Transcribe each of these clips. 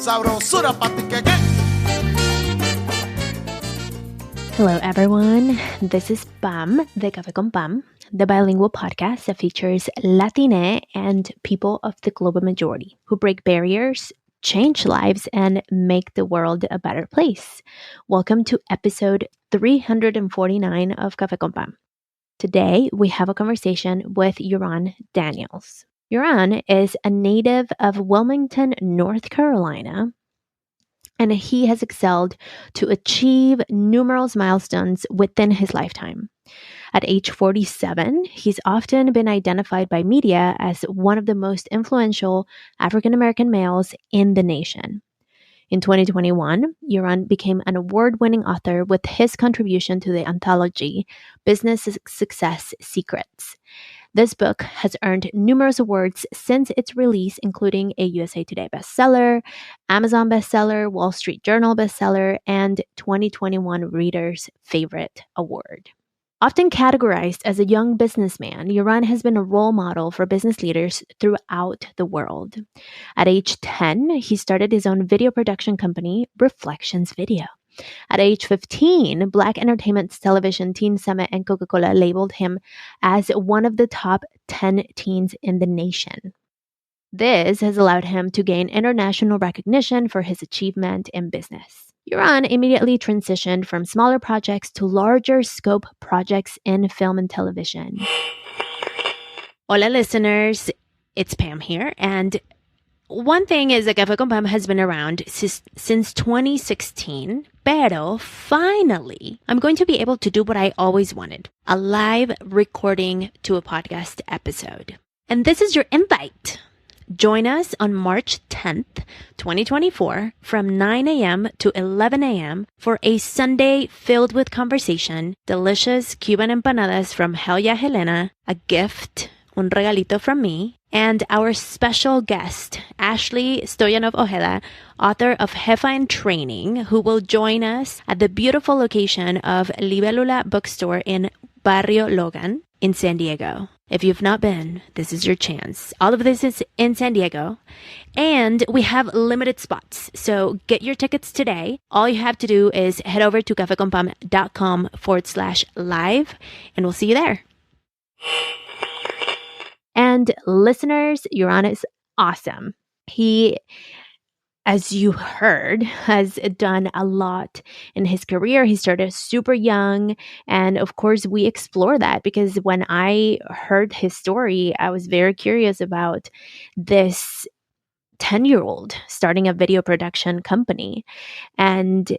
Hello, everyone. This is Pam, de Café con Pam, the bilingual podcast that features Latine and people of the global majority who break barriers, change lives, and make the world a better place. Welcome to episode 349 of Café con Pam. Today, we have a conversation with Euran Daniels. Euran is a native of Wilmington, North Carolina, and he has excelled to achieve numerous milestones within his lifetime. At age 47, he's often been identified by media as one of the most influential African-American males in the nation. In 2021, Euran became an award-winning author with his contribution to the anthology Business Success Secrets. This book has earned numerous awards since its release, including a USA Today bestseller, Amazon bestseller, Wall Street Journal bestseller, and 2021 Reader's Favorite Award. Often categorized as a young businessman, Euran has been a role model for business leaders throughout the world. At age 10, he started his own video production company, Reflections Video. At age 15, Black Entertainment's Television Teen Summit and Coca-Cola labeled him as one of the top 10 teens in the nation. This has allowed him to gain international recognition for his achievement in business. Euran immediately transitioned from smaller projects to larger scope projects in film and television. Hola, listeners. It's Pam here, and one thing is that Café con Pam has been around since 2016, pero finally, I'm going to be able to do what I always wanted, a live recording to a podcast episode. And this is your invite. Join us on March 10th, 2024, from 9 a.m. to 11 a.m. for a Sunday filled with conversation, delicious Cuban empanadas from Hell Yeah Helena, a gift, un regalito from me, and our special guest, Ashley Stoyanov Ojeda, author of Jefa in Training, who will join us at the beautiful location of Libélula Bookstore in Barrio Logan in San Diego. If you've not been, this is your chance. All of this is in San Diego, and we have limited spots. So get your tickets today. All you have to do is head over to cafeconpam.com/live, and we'll see you there. And listeners, Euran is awesome. He, as you heard, has done a lot in his career. He started super young. And of course, we explore that because when I heard his story, I was very curious about this 10-year-old starting a video production company. And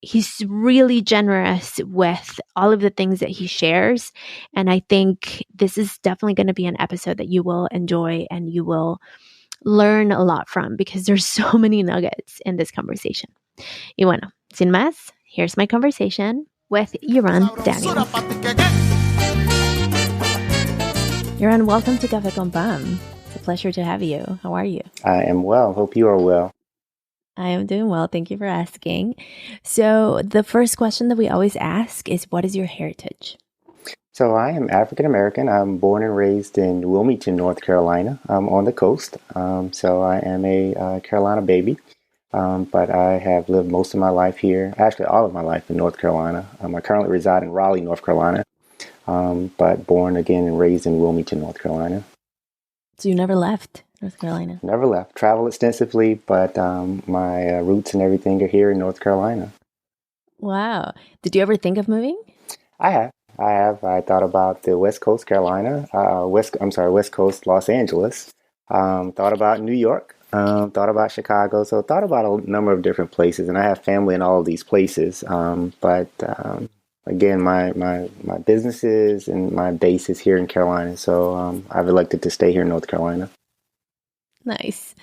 he's really generous with all of the things that he shares. And I think this is definitely going to be an episode that you will enjoy and you will learn a lot from because there's so many nuggets in this conversation. Y bueno, sin más, here's my conversation with Euran Daniels. Euran, welcome to Café con Pam. It's a pleasure to have you. How are you? I am well. Hope you are well. I am doing well. Thank you for asking. So the first question that we always ask is, what is your heritage? So I am African American. I'm born and raised in Wilmington, North Carolina. I'm on the coast. So I am a Carolina baby. But I have lived most of my life here, actually all of my life in North Carolina. I currently reside in Raleigh, North Carolina, but born again and raised in Wilmington, North Carolina. So you never left North Carolina? Never left. Traveled extensively, but my roots and everything are here in North Carolina. Wow. Did you ever think of moving? I have. I thought about the West Coast, Carolina, West Coast, Los Angeles. Thought about New York. Thought about Chicago. So thought about a number of different places, and I have family in all of these places. But again, my businesses and my base is here in Carolina. So I've elected to stay here in North Carolina. Nice.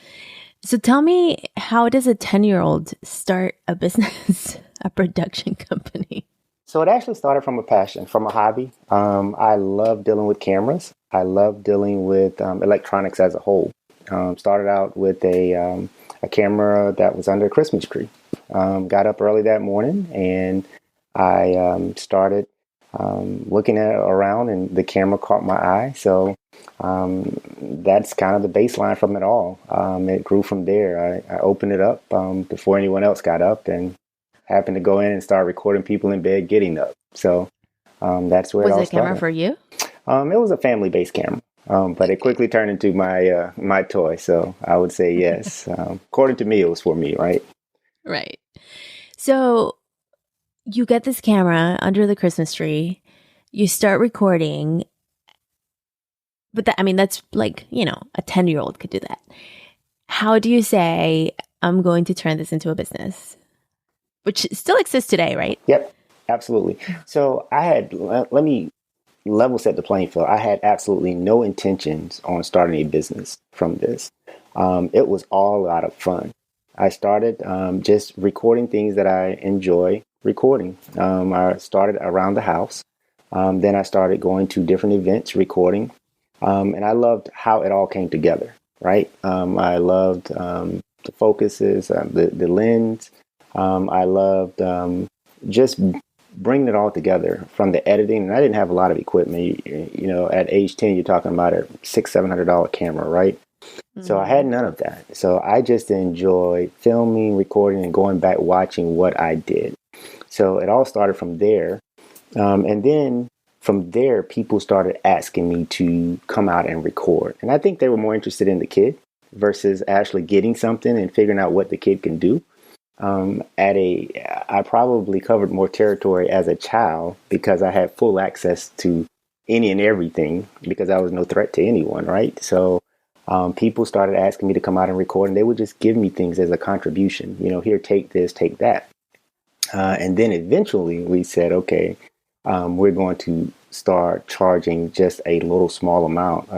So tell me, how does a 10-year-old start a business, a production company? So it actually started from a passion, from a hobby. I love dealing with cameras. I love dealing with electronics as a whole. Started out with a camera that was under a Christmas tree. Got up early that morning and I started looking at around, and the camera caught my eye. So that's kind of the baseline from it all. It grew from there. I opened it up before anyone else got up, and happened to go in and start recording people in bed getting up. So that's where it Was all the camera started. for you? It was a family-based camera, but it quickly turned into my toy. So I would say yes. According to me, it was for me, right? Right. So you get this camera under the Christmas tree, you start recording, but that's like, a 10-year-old could do that. How do you say, I'm going to turn this into a business? Which still exists today, right? Yep, absolutely. So let me level set the playing field. I had absolutely no intentions on starting a business from this. It was all out of fun. I started just recording things that I enjoy recording. I started around the house. Then I started going to different events, recording. And I loved how it all came together, right? I loved the focuses, the lens. I loved just bringing it all together from the editing. And I didn't have a lot of equipment. At age 10, you're talking about a $600-700 camera, right? So I had none of that. So I just enjoyed filming, recording, and going back watching what I did. So it all started from there. And then from there, people started asking me to come out and record. And I think they were more interested in the kid versus actually getting something and figuring out what the kid can do. I probably covered more territory as a child because I had full access to any and everything because I was no threat to anyone, right? So people started asking me to come out and record, and they would just give me things as a contribution. Here, take this, take that. And then eventually we said, okay, we're going to start charging just a little small amount,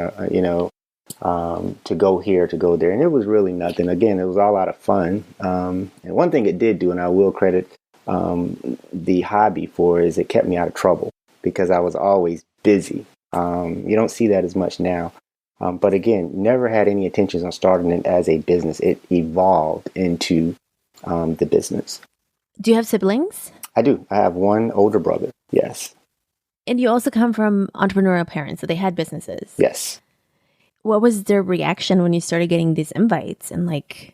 to go here, to go there. And it was really nothing. Again, it was all out of fun. And one thing it did do, and I will credit the hobby for, is it kept me out of trouble because I was always busy. You don't see that as much now. But again, never had any intentions on starting it as a business. It evolved into the business. Do you have siblings? I do. I have one older brother. Yes. And you also come from entrepreneurial parents, so they had businesses. Yes. What was their reaction when you started getting these invites? And the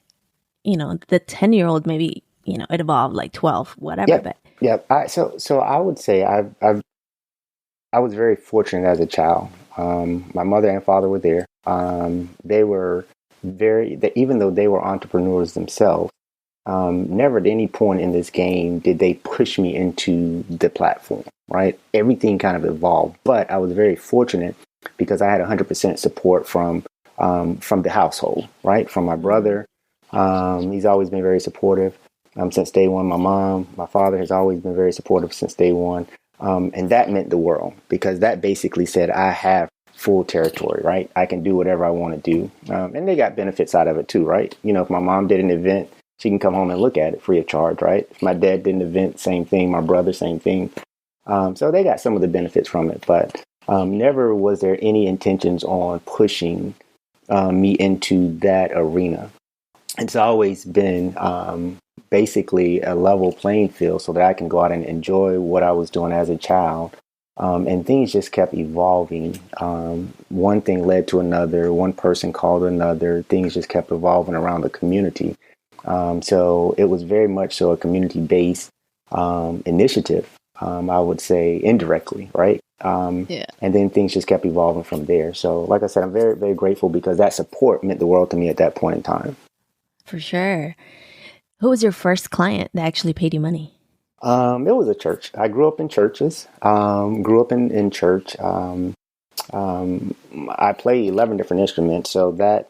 10-year-old, maybe, it evolved like 12, whatever. Yep. But Yep. So I would say I was very fortunate as a child. My mother and father were there. They were even though they were entrepreneurs themselves, never at any point in this game did they push me into the platform, right? Everything kind of evolved, but I was very fortunate because I had 100% support from the household, right? From my brother. He's always been very supportive since day one. My father has always been very supportive since day one. And that meant the world because that basically said I have full territory, right? I can do whatever I want to do. And they got benefits out of it too, right? If my mom did an event, she can come home and look at it free of charge, right? If my dad did an event, same thing. My brother, same thing. So they got some of the benefits from it, but never was there any intentions on pushing me into that arena. It's always been basically a level playing field so that I can go out and enjoy what I was doing as a child. And things just kept evolving. One thing led to another. One person called another. Things just kept evolving around the community. So it was very much so a community-based initiative, I would say indirectly, right? yeah. And then things just kept evolving from there. So like I said, I'm very, very grateful because that support meant the world to me at that point in time. For sure. Who was your first client that actually paid you money? It was a church. I grew up in churches, grew up in church. I play 11 different instruments, so that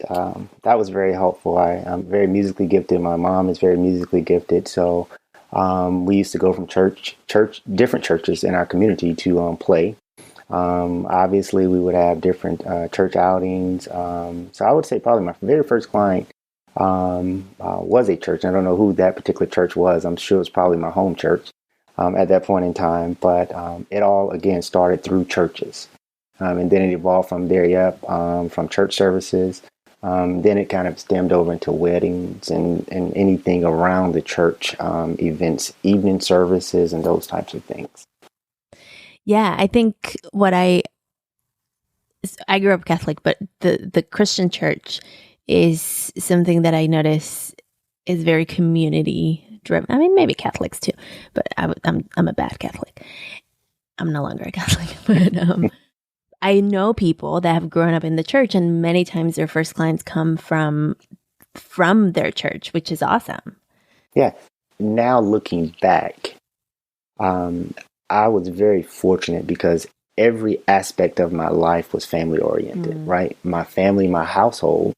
was very helpful. I'm very musically gifted. My mom is very musically gifted, so we used to go from different churches in our community to play. Obviously, we would have different church outings. So I would say probably my very first client was a church. I don't know who that particular church was. I'm sure it was probably my home church at that point in time. But it all, again, started through churches. And then it evolved from there, from church services. Then it kind of stemmed over into weddings and anything around the church events, evening services, and those types of things. Yeah, I think I grew up Catholic, but the Christian church is something that I notice is very community driven. I mean, maybe Catholics too, but I'm a bad Catholic. I'm no longer a Catholic, but I know people that have grown up in the church, and many times their first clients come from their church, which is awesome. Yeah. Now looking back, I was very fortunate because every aspect of my life was family oriented, right? My family, my household,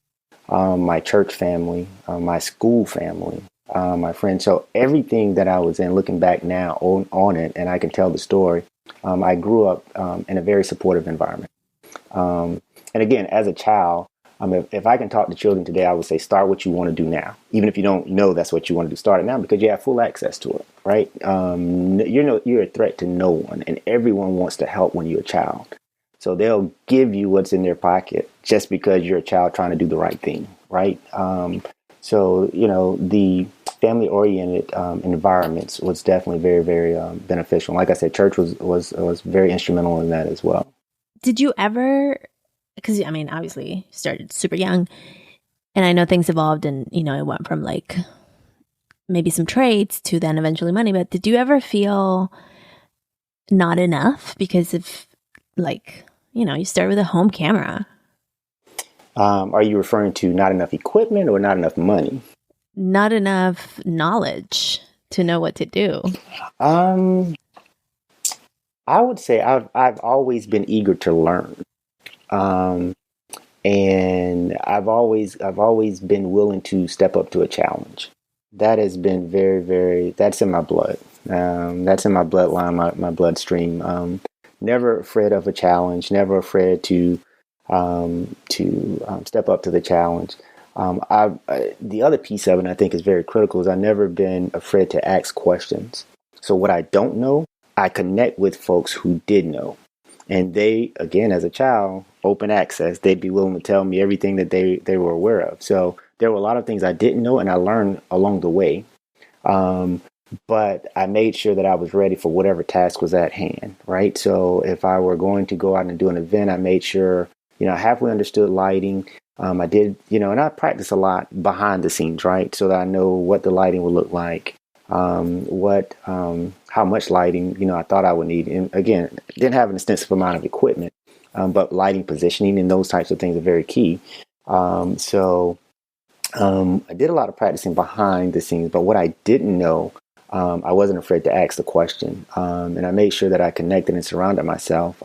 my church family, my school family, my friends. So everything that I was in, looking back now on it, and I can tell the story, I grew up in a very supportive environment. And again, as a child, if I can talk to children today, I would say start what you want to do now. Even if you don't know that's what you want to do, start it now because you have full access to it, right? You're a threat to no one, and everyone wants to help when you're a child. So they'll give you what's in their pocket just because you're a child trying to do the right thing, right? So the family-oriented environments was definitely very, very beneficial. Like I said, church was very instrumental in that as well. Did you ever? Because I mean, obviously, you started super young, and I know things evolved, and it went from like maybe some trades to then eventually money. But did you ever feel not enough because of you start with a home camera? Are you referring to not enough equipment or not enough money? Not enough knowledge to know what to do. I would say I've always been eager to learn. And I've always been willing to step up to a challenge. That has been very, very, that's in my blood. That's in my bloodline, my bloodstream. Never afraid of a challenge, never afraid to step up to the challenge. The other piece of it, I think, is very critical, is I've never been afraid to ask questions. So what I don't know, I connect with folks who did know. And they, again, as a child, open access, they'd be willing to tell me everything that they were aware of. So there were a lot of things I didn't know, and I learned along the way. But I made sure that I was ready for whatever task was at hand, right? So if I were going to go out and do an event, I made sure, I halfway understood lighting. I did, and I practiced a lot behind the scenes, right? So that I know what the lighting would look like. How much lighting, I thought I would need. And again, didn't have an extensive amount of equipment, but lighting, positioning, and those types of things are very key. So I did a lot of practicing behind the scenes, but what I didn't know, I wasn't afraid to ask the question. And I made sure that I connected and surrounded myself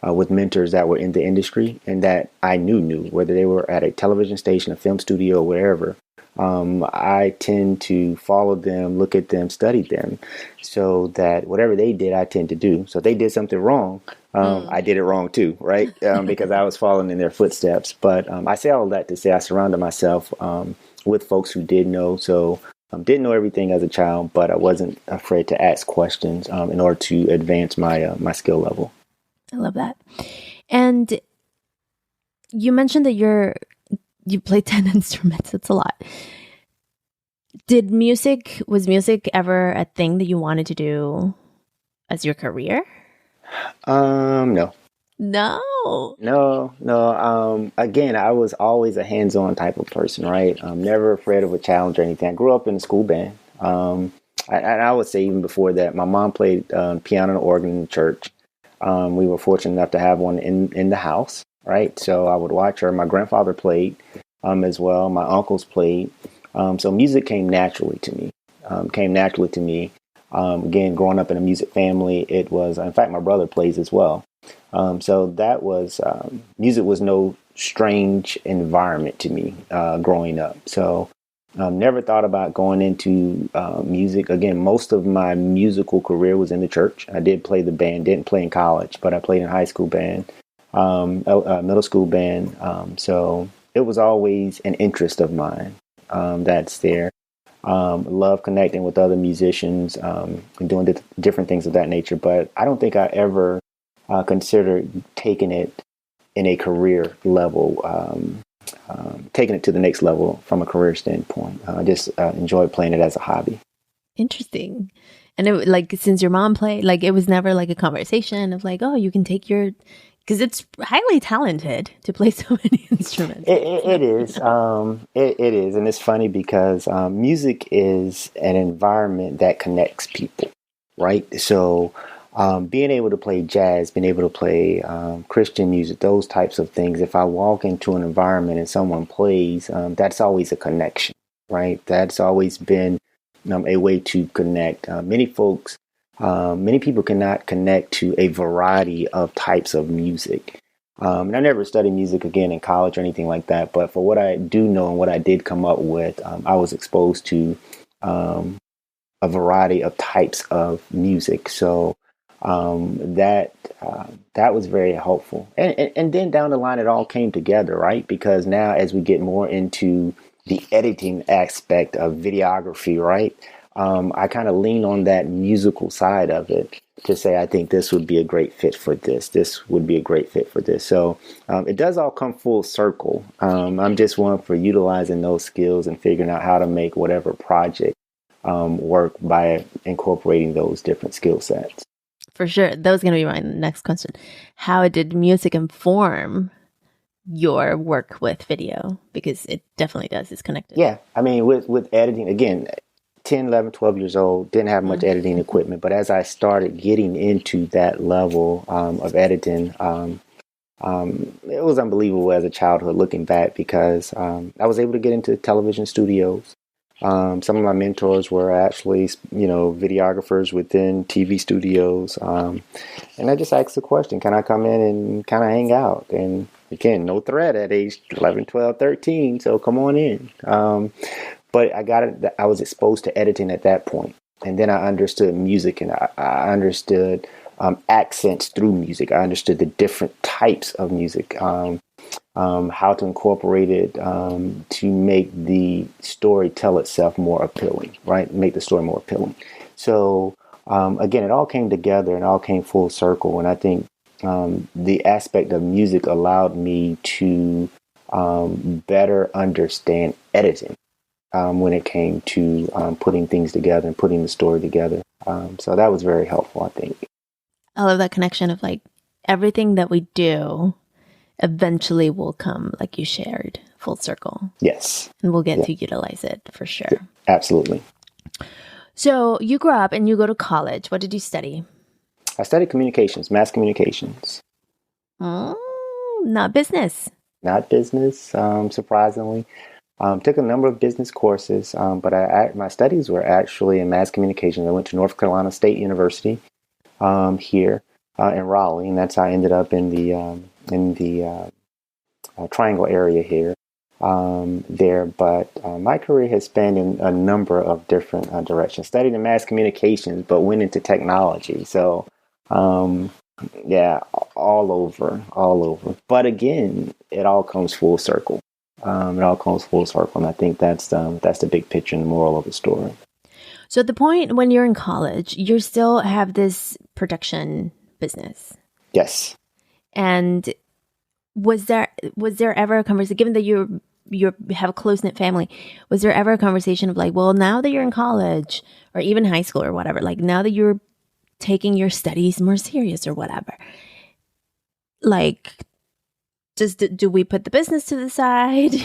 with mentors that were in the industry and that I knew, whether they were at a television station, a film studio, or wherever. I tend to follow them, look at them, study them, so that whatever they did, I tend to do. So if they did something wrong, I did it wrong too, right? Because I was following in their footsteps. But I say all of that to say I surrounded myself with folks who did know. So didn't know everything as a child, but I wasn't afraid to ask questions in order to advance my skill level. I love that. And you mentioned that you play 10 instruments. It's a lot. Was music ever a thing that you wanted to do as your career? No. Again, I was always a hands-on type of person, right? I'm never afraid of a challenge or anything. I grew up in a school band. I would say even before that, my mom played piano and organ in the church. We were fortunate enough to have one in the house, right? So I would watch her. My grandfather played as well. My uncles played. So music came naturally to me. Again, growing up in a music family, it was, in fact, my brother plays as well. So that was, music was no strange environment to me growing up. So never thought about going into music. Again, most of my musical career was in the church. I did play the band, didn't play in college, but I played in high school band, middle school band. So it was always an interest of mine that's there. Love connecting with other musicians and doing different things of that nature. But I don't think I ever considered taking it in a career level, taking it to the next level from a career standpoint. I just enjoy playing it as a hobby. Interesting. And it like since your mom played, like it was never like a conversation of like, oh, you can take your because it's highly talented to play so many instruments. It is. It is. And it's funny because music is an environment that connects people, right? So being able to play jazz, being able to play Christian music, those types of things, if I walk into an environment and someone plays, that's always a connection, right? That's always been a way to connect. Many people cannot connect to a variety of types of music. And I never studied music again in college or anything like that. But for what I do know and what I did come up with, I was exposed to a variety of types of music. So that was very helpful. And then down the line, it all came together, right? Because now as we get more into the editing aspect of videography, right? I kind of lean on that musical side of it to say, I think this would be a great fit for this. This would be a great fit for this. So it does all come full circle. I'm just one for utilizing those skills and figuring out how to make whatever project work by incorporating those different skill sets. For sure. That was going to be my next question. How did music inform your work with video? Because it definitely does. It's connected. Yeah. I mean, with editing, again, 10, 11, 12 years old, didn't have much editing equipment. But as I started getting into that level of editing, it was unbelievable as a childhood looking back because I was able to get into television studios. Some of my mentors were actually, videographers within TV studios. And I just asked the question, can I come in and kind of hang out? And again, no threat at age 11, 12, 13. So come on in. But I was exposed to editing at that point. And then I understood music and I understood accents through music. I understood the different types of music, how to incorporate it to make the story tell itself more appealing, right? Make the story more appealing. So again, it all came together and all came full circle. And I think the aspect of music allowed me to better understand editing. When it came to putting things together and putting the story together. So that was very helpful, I think. I love that connection of like everything that we do eventually will come, like you shared, full circle. Yes. And we'll get to utilize it for sure. Yeah, absolutely. So you grew up and you go to college. What did you study? I studied communications, mass communications. Not business. Not business, surprisingly. Took a number of business courses, but my studies were actually in mass communications. I went to North Carolina State University here in Raleigh, and that's how I ended up in the Triangle area here there. But my career has spanned in a number of different directions. Studied in mass communications, but went into technology. So yeah, all over. But again, it all comes full circle. It all comes full circle, and I think that's the big picture and the moral of the story. So at the point when you're in college, you still have this production business. Yes. And was there ever a conversation, given that you have a close-knit family, was there ever a conversation of like, well, now that you're in college or even high school or whatever, like now that you're taking your studies more serious or whatever, like, do we put the business to the side?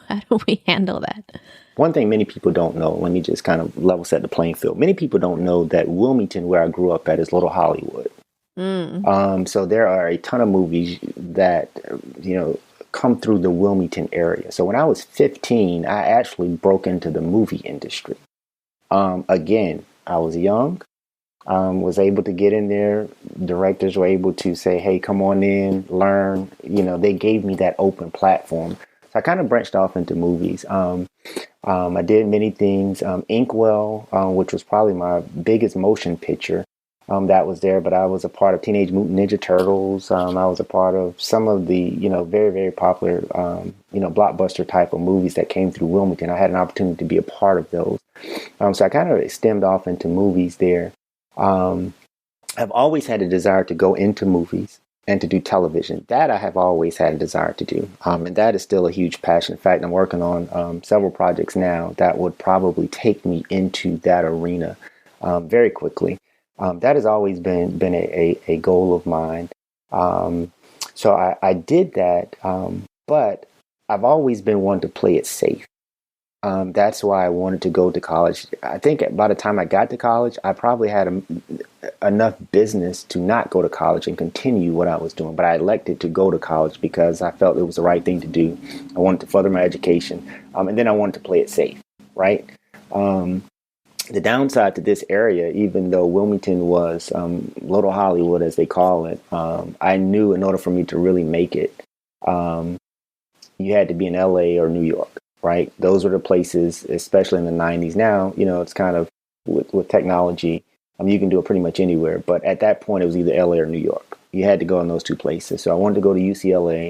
How do we handle that? One thing many people don't know, let me just kind of level set the playing field. Many people don't know that Wilmington, where I grew up at, is Little Hollywood. So there are a ton of movies that, come through the Wilmington area. So when I was 15, I actually broke into the movie industry. Again, I was young. Was able to get in there. Directors were able to say, hey, come on in, learn. They gave me that open platform. So I kind of branched off into movies. I did many things. Inkwell, which was probably my biggest motion picture that was there. But I was a part of Teenage Mutant Ninja Turtles. I was a part of some of the, very, very popular, blockbuster type of movies that came through Wilmington. I had an opportunity to be a part of those. So I kind of stemmed off into movies there. I've always had a desire to go into movies and to do television. That I have always had a desire to do. And that is still a huge passion. In fact, I'm working on several projects now that would probably take me into that arena very quickly. That has always been a goal of mine. So I did that, but I've always been one to play it safe. That's why I wanted to go to college. I think by the time I got to college, I probably had enough business to not go to college and continue what I was doing. But I elected to go to college because I felt it was the right thing to do. I wanted to further my education, and then I wanted to play it safe, right? The downside to this area, even though Wilmington was Little Hollywood, as they call it, I knew in order for me to really make it, you had to be in LA or New York. Right. Those were the places, especially in the 90s. Now, it's kind of with technology, you can do it pretty much anywhere. But at that point, it was either LA or New York. You had to go in those two places. So I wanted to go to UCLA.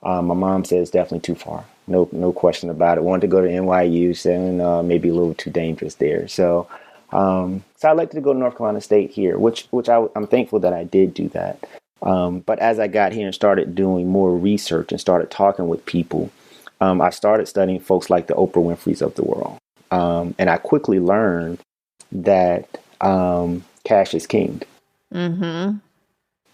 My mom said it's definitely too far. No question about it. Wanted to go to NYU, saying maybe a little too dangerous there. So I elected to go to North Carolina State here, which I'm thankful that I did do that. But as I got here and started doing more research and started talking with people, I started studying folks like the Oprah Winfreys of the world. And I quickly learned that cash is king. Mm-hmm.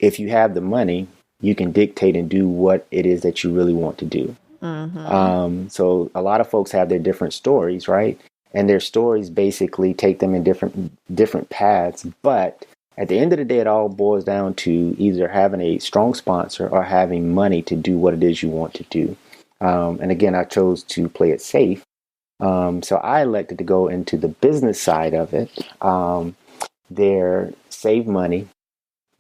If you have the money, you can dictate and do what it is that you really want to do. Mm-hmm. So a lot of folks have their different stories, right? And their stories basically take them in different paths. But at the end of the day, it all boils down to either having a strong sponsor or having money to do what it is you want to do. And again, I chose to play it safe. So I elected to go into the business side of it. There, save money.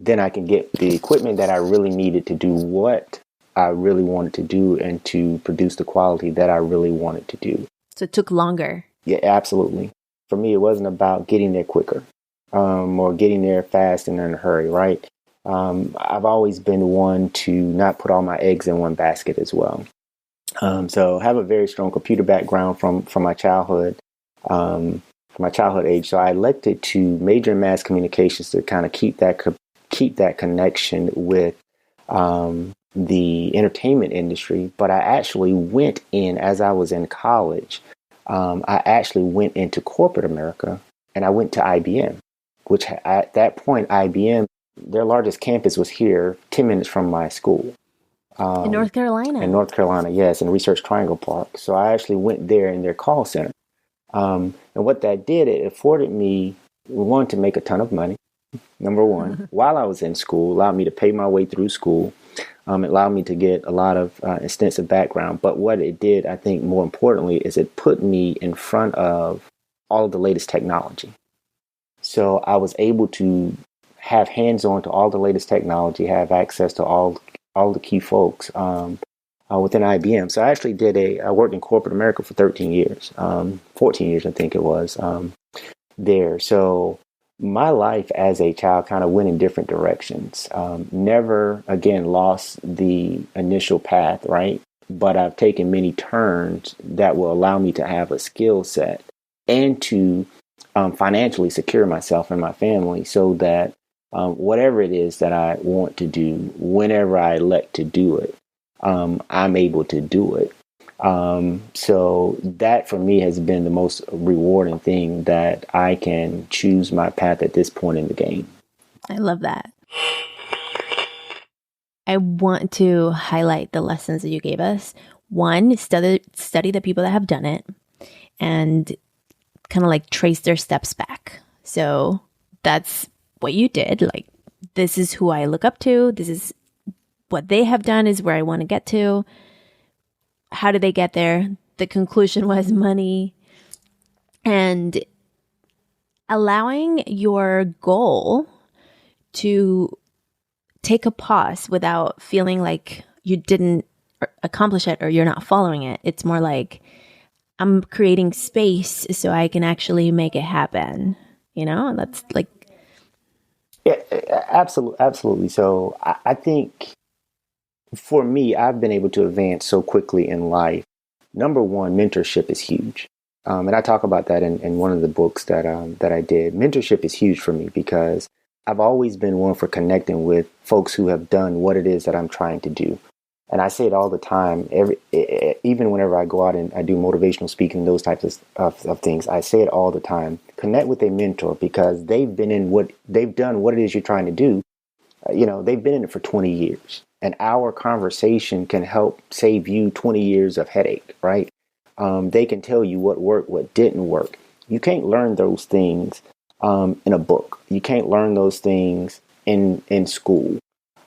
Then I can get the equipment that I really needed to do what I really wanted to do and to produce the quality that I really wanted to do. So it took longer. Yeah, absolutely. For me, it wasn't about getting there quicker or getting there fast and in a hurry, right? I've always been one to not put all my eggs in one basket as well. So I have a very strong computer background from my childhood, from my childhood age. So I elected to major in mass communications to kind of keep that connection with the entertainment industry. But I actually went in as I was in college. I actually went into corporate America, and I went to IBM, which at that point, IBM, their largest campus was here, 10 minutes from my school. In North Carolina. In North Carolina, yes, in Research Triangle Park. So I actually went there in their call center. And what that did, it afforded me, one, to make a ton of money, number one, while I was in school, allowed me to pay my way through school. It allowed me to get a lot of extensive background. But what it did, I think more importantly, is it put me in front of all of the latest technology. So I was able to have hands-on to all the latest technology, have access to all the key folks within IBM. So I actually I worked in corporate America for 13 years, 14 years, I think it was there. So my life as a child kind of went in different directions. Never, again, lost the initial path, right? But I've taken many turns that will allow me to have a skill set and to financially secure myself and my family so that whatever it is that I want to do, whenever I elect to do it, I'm able to do it. So that for me has been the most rewarding thing, that I can choose my path at this point in the game. I love that. I want to highlight the lessons that you gave us. One, study the people that have done it and kind of like trace their steps back. So that's what you did. Like, this is who I look up to. This is what they have done, is where I want to get to. How did they get there? The conclusion was money. And allowing your goal to take a pause without feeling like you didn't accomplish it or you're not following it. It's more like, I'm creating space so I can actually make it happen. You know, that's like... Yeah, absolutely. So I think for me, I've been able to advance so quickly in life. Number one, mentorship is huge. And I talk about that in one of the books that I did. Mentorship is huge for me because I've always been one for connecting with folks who have done what it is that I'm trying to do. And I say it all the time. Even whenever I go out and I do motivational speaking, those types of things, I say it all the time. Connect with a mentor because they've done what it is you're trying to do. They've been in it for 20 years. And our conversation can help save you 20 years of headache, right? They can tell you what worked, what didn't work. You can't learn those things in a book. You can't learn those things in school.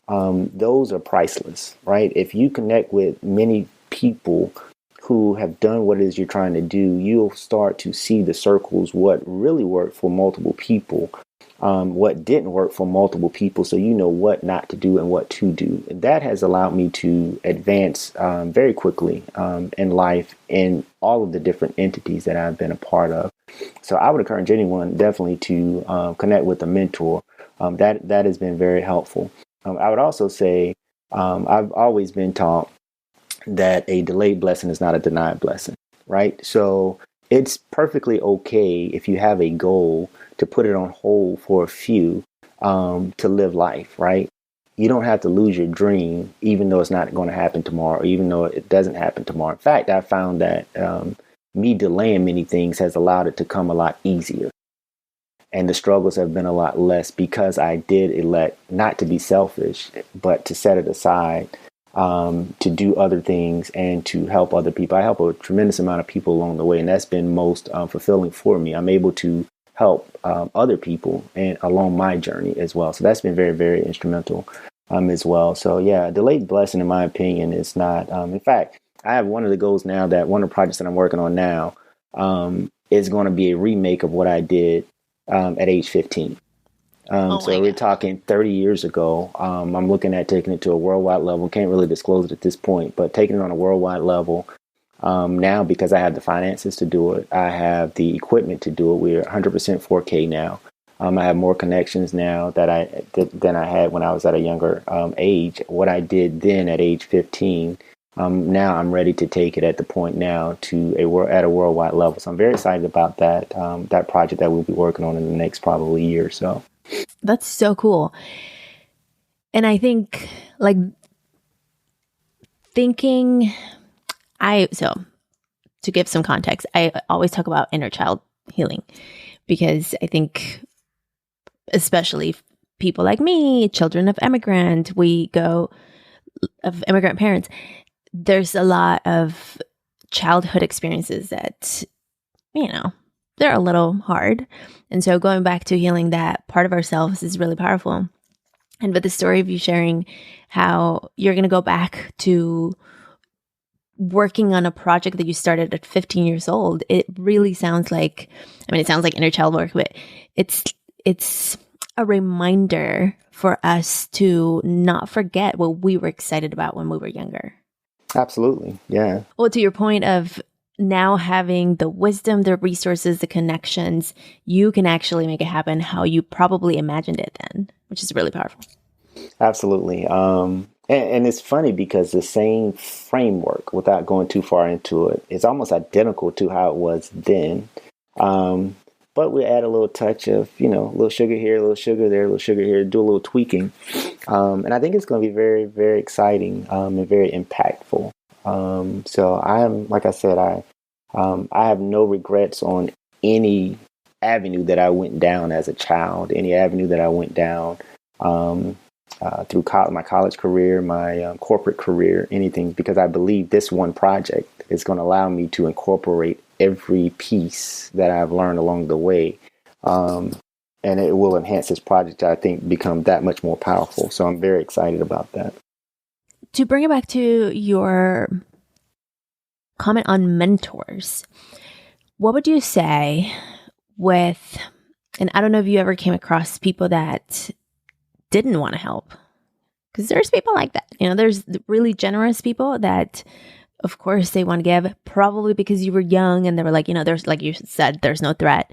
Those are priceless, right? If you connect with many people who have done what it is you're trying to do, you'll start to see the circles, what really worked for multiple people, what didn't work for multiple people, so you know what not to do and what to do. And that has allowed me to advance very quickly in life in all of the different entities that I've been a part of. So I would encourage anyone definitely to connect with a mentor. That has been very helpful. I would also say I've always been taught that a delayed blessing is not a denied blessing, right? So it's perfectly okay if you have a goal to put it on hold for a few to live life, right? You don't have to lose your dream, even though it's not going to happen tomorrow, or even though it doesn't happen tomorrow. In fact, I found that me delaying many things has allowed it to come a lot easier. And the struggles have been a lot less because I did elect not to be selfish, but to set it aside, to do other things and to help other people. I help a tremendous amount of people along the way, and that's been most fulfilling for me. I'm able to help other people and along my journey as well. So that's been very, very instrumental as well. So yeah, a delayed blessing, in my opinion, is not. In fact, I have one of the goals now that one of the projects that I'm working on now is going to be a remake of what I did at age 15. So we're talking 30 years ago. I'm looking at taking it to a worldwide level. Can't really disclose it at this point, but taking it on a worldwide level now because I have the finances to do it. I have the equipment to do it. We're 100% 4K now. I have more connections now than I had when I was at a younger age. What I did then at age 15, now I'm ready to take it at the point now to at a worldwide level. So I'm very excited about that project that we'll be working on in the next probably year or so. That's so cool. And I think so to give some context, I always talk about inner child healing because I think especially people like me, children of immigrant parents, there's a lot of childhood experiences that, they're a little hard. And so going back to healing that part of ourselves is really powerful. And with the story of you sharing how you're going to go back to working on a project that you started at 15 years old, it really sounds like, it sounds like inner child work, but it's a reminder for us to not forget what we were excited about when we were younger. Absolutely. Yeah. Well, to your point of now having the wisdom, the resources, the connections, you can actually make it happen how you probably imagined it then, which is really powerful. Absolutely. And it's funny because the same framework, without going too far into it, is almost identical to how it was then. But we add a little touch of, a little sugar here, a little sugar there, a little sugar here, do a little tweaking. And I think it's going to be very, very exciting and very impactful. So like I said, I have no regrets on any avenue that I went down as a child, any avenue that I went down through my college career, my corporate career, anything, because I believe this one project is going to allow me to incorporate every piece that I've learned along the way. And it will enhance this project, I think, become that much more powerful. So I'm very excited about that. To bring it back to your comment on mentors, what would you say and I don't know if you ever came across people that didn't want to help, because there's people like that, there's really generous people that, of course, they want to give, probably because you were young and they were like, there's, like you said, there's no threat.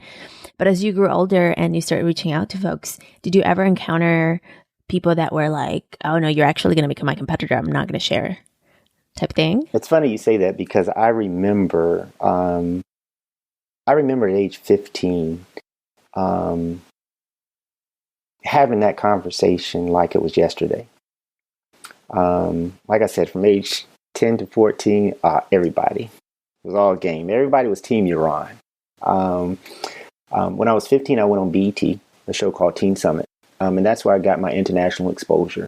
But as you grew older and you started reaching out to folks, did you ever encounter people that were like, oh no, you're actually going to become my competitor, I'm not going to share, type thing? It's funny you say that because I remember at age 15 having that conversation like it was yesterday. Like I said, from age 10 to 14, everybody. It was all game. Everybody was Team Euran. When I was 15, I went on BET, a show called Teen Summit. And that's where I got my international exposure.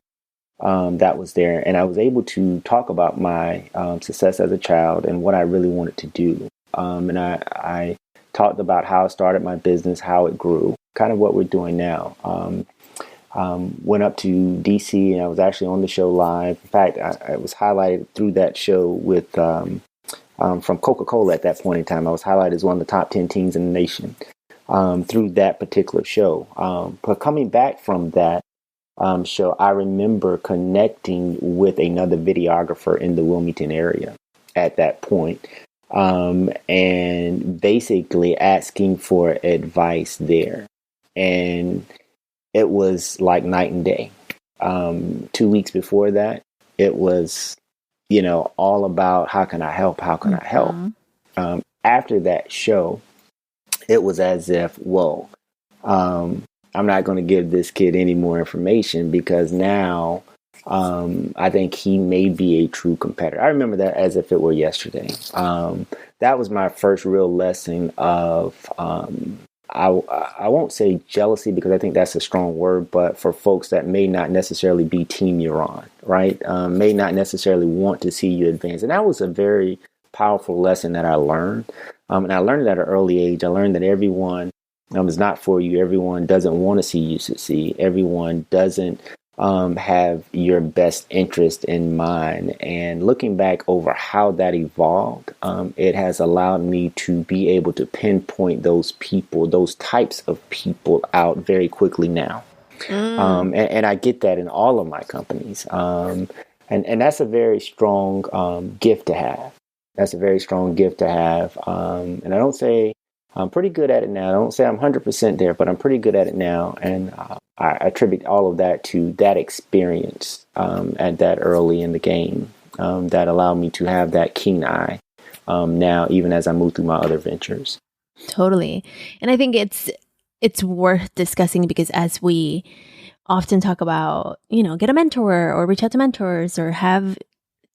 That was there. And I was able to talk about my success as a child and what I really wanted to do. And I talked about how I started my business, how it grew, kind of what we're doing now. Went up to DC and I was actually on the show live. In fact, I was highlighted through that show with from Coca-Cola at that point in time. I was highlighted as one of the top 10 teens in the nation through that particular show. But coming back from that show, I remember connecting with another videographer in the Wilmington area at that point, and basically asking for advice there. And it was like night and day. 2 weeks before that, it was, all about how can I help? How can I help? After that show, it was as if, whoa, I'm not going to give this kid any more information because now I think he may be a true competitor. I remember that as if it were yesterday. That was my first real lesson of, I won't say jealousy because I think that's a strong word, but for folks that may not necessarily be Team Euran, right? May not necessarily want to see you advance. And that was a very powerful lesson that I learned. And I learned it at an early age. I learned that everyone is not for you. Everyone doesn't want to see you succeed. Everyone doesn't have your best interest in mind. And looking back over how that evolved, it has allowed me to be able to pinpoint those people, those types of people out very quickly now. And I get that in all of my companies. And that's a very strong gift to have. That's a very strong gift to have. And I don't say I'm pretty good at it now. I don't say I'm 100% there, but I'm pretty good at it now. And I attribute all of that to that experience at that early in the game that allowed me to have that keen eye now, even as I move through my other ventures. Totally. And I think it's worth discussing because as we often talk about, get a mentor or reach out to mentors or have,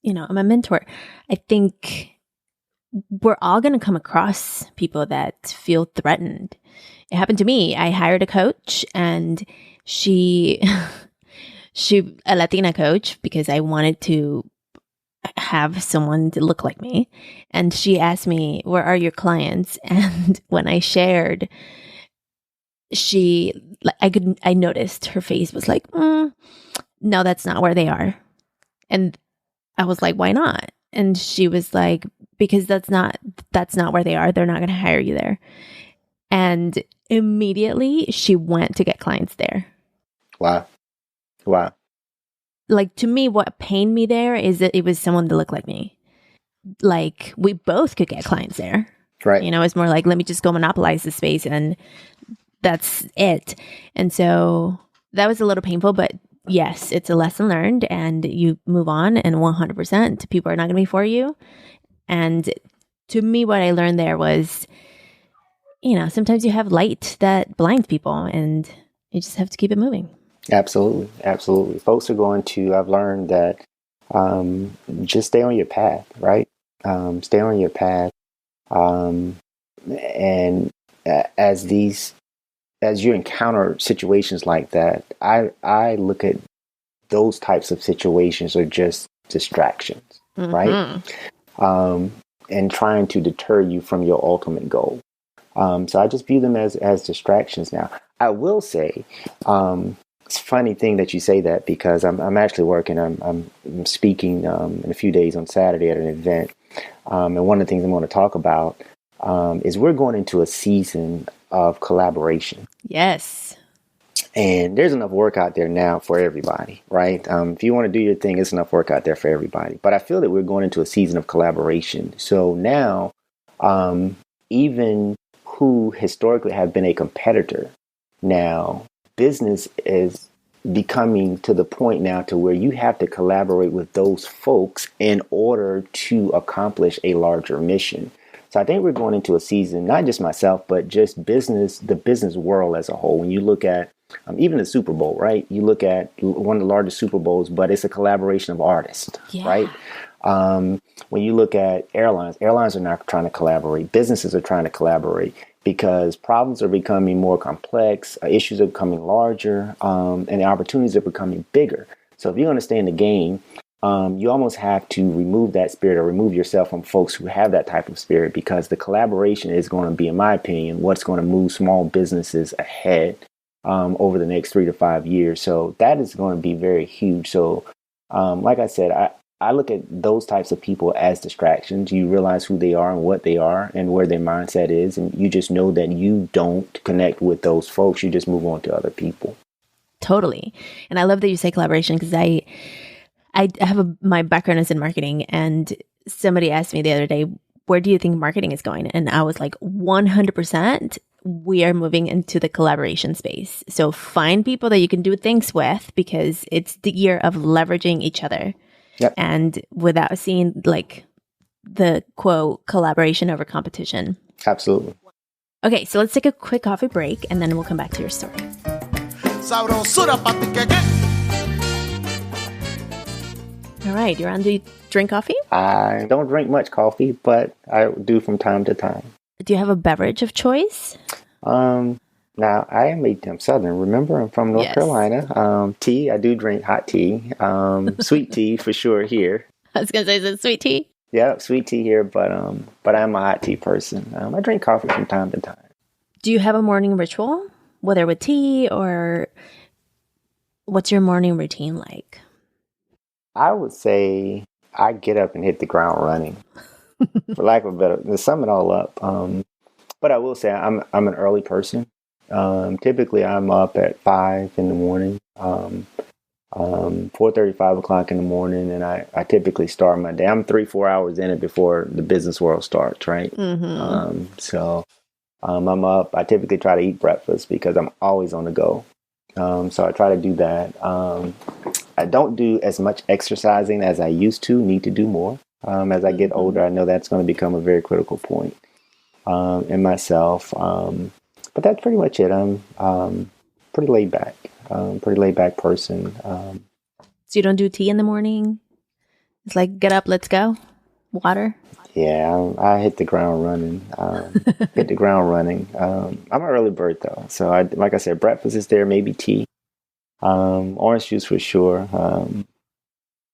I'm a mentor. I think we're all going to come across people that feel threatened. It happened to me. I hired a coach and she a Latina coach because I wanted to have someone to look like me. And she asked me, where are your clients? And when I shared, I noticed her face was like, no, that's not where they are. And I was like, why not? And she was like, because that's not where they are. They're not going to hire you there. And immediately she went to get clients there. Wow. Like, to me, what pained me there is that it was someone that looked like me. Like, we both could get clients there. Right. It's more like, let me just go monopolize the space and that's it. And so that was a little painful, but yes, it's a lesson learned and you move on, and 100% people are not going to be for you. And to me, what I learned there was, sometimes you have light that blinds people and you just have to keep it moving. Absolutely. Folks are going to, I've learned that just stay on your path, right? Stay on your path. And as you encounter situations like that, I look at those types of situations are just distractions, right? And trying to deter you from your ultimate goal. So I just view them as distractions now. I will say, it's a funny thing that you say that because I'm actually working. I'm speaking in a few days on Saturday at an event, and one of the things I'm going to talk about is we're going into a season of collaboration. Yes. And there's enough work out there now for everybody, right? If you want to do your thing, it's enough work out there for everybody. But I feel that we're going into a season of collaboration. So now, even who historically have been a competitor, now business is becoming to the point now to where you have to collaborate with those folks in order to accomplish a larger mission. So I think we're going into a season, not just myself, but just business, the business world as a whole. When you look at Even the Super Bowl, right? You look at one of the largest Super Bowls, but it's a collaboration of artists, right? When you look at airlines are not trying to collaborate. Businesses are trying to collaborate because problems are becoming more complex, issues are becoming larger, and the opportunities are becoming bigger. So if you're going to stay in the game, you almost have to remove that spirit or remove yourself from folks who have that type of spirit, because the collaboration is going to be, in my opinion, what's going to move small businesses ahead over the next 3 to 5 years. So that is going to be very huge. So like I said, I look at those types of people as distractions. You realize who they are and what they are and where their mindset is. And you just know that you don't connect with those folks. You just move on to other people. Totally. And I love that you say collaboration, because I have my background is in marketing, and somebody asked me the other day, where do you think marketing is going? And I was like, 100%. We are moving into the collaboration space. So find people that you can do things with, because it's the year of leveraging each other. Yep. And without seeing like the quote collaboration over competition. Absolutely. Okay, so let's take a quick coffee break, and then we'll come back to your story. All right, Euran, do you drink coffee? I don't drink much coffee, but I do from time to time. Do you have a beverage of choice? Now, I'm Southern. Remember, I'm from North Carolina. Tea, I do drink hot tea. Sweet tea for sure here. I was going to say, is it sweet tea? Yeah, sweet tea here, but I'm a hot tea person. I drink coffee from time to time. Do you have a morning ritual, whether with tea or what's your morning routine like? I would say I get up and hit the ground running, for lack of a better, to sum it all up. But I will say I'm an early person. Typically, I'm up at 5 in the morning, 4:30, 5 o'clock in the morning, and I typically start my day. I'm 3-4 hours in it before the business world starts, right? Mm-hmm. So I'm up. I typically try to eat breakfast because I'm always on the go. So I try to do that. I don't do as much exercising as I used to. Need to do more. As I get older, I know that's going to become a very critical point in myself. But that's pretty much it. I'm pretty laid back. Pretty laid back person. So you don't do tea in the morning? It's like, get up, let's go. Water? Yeah, I hit the ground running. Hit the ground running. I'm an early bird though, so like I said, breakfast is there, maybe tea, orange juice for sure.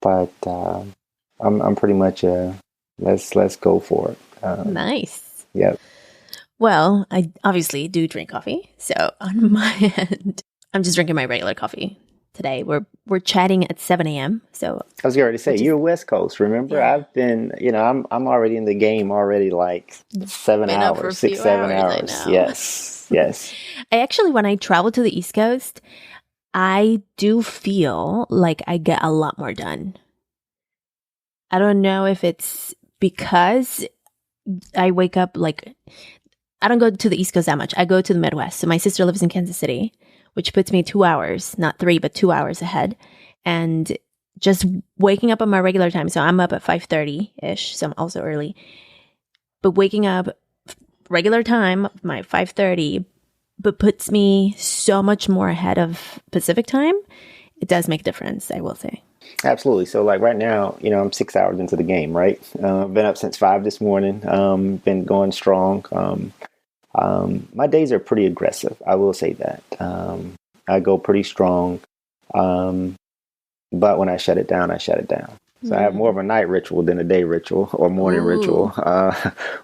But I'm pretty much let's go for it. Nice. Yep. Well, I obviously do drink coffee, so on my end, I'm just drinking my regular coffee. Today we're chatting at 7 a.m. So I was going to say you're West Coast. Remember, yeah. I've been, I'm already in the game already, like 7 hours, 6-7 hours. Yes. I actually, when I travel to the East Coast, I do feel like I get a lot more done. I don't know if it's because I wake up I don't go to the East Coast that much. I go to the Midwest. So my sister lives in Kansas City, which puts me 2 hours, not 3, but 2 hours ahead. And just waking up on my regular time. So I'm up at 5:30-ish. So I'm also early. But waking up regular time, my 5:30, but puts me so much more ahead of Pacific time. It does make a difference, I will say. Absolutely. So like right now, I'm 6 hours into the game, right? I've been up since 5 this morning. Been going strong. My days are pretty aggressive. I will say that. I go pretty strong. But when I shut it down, I shut it down. So I have more of a night ritual than a day ritual or morning ritual.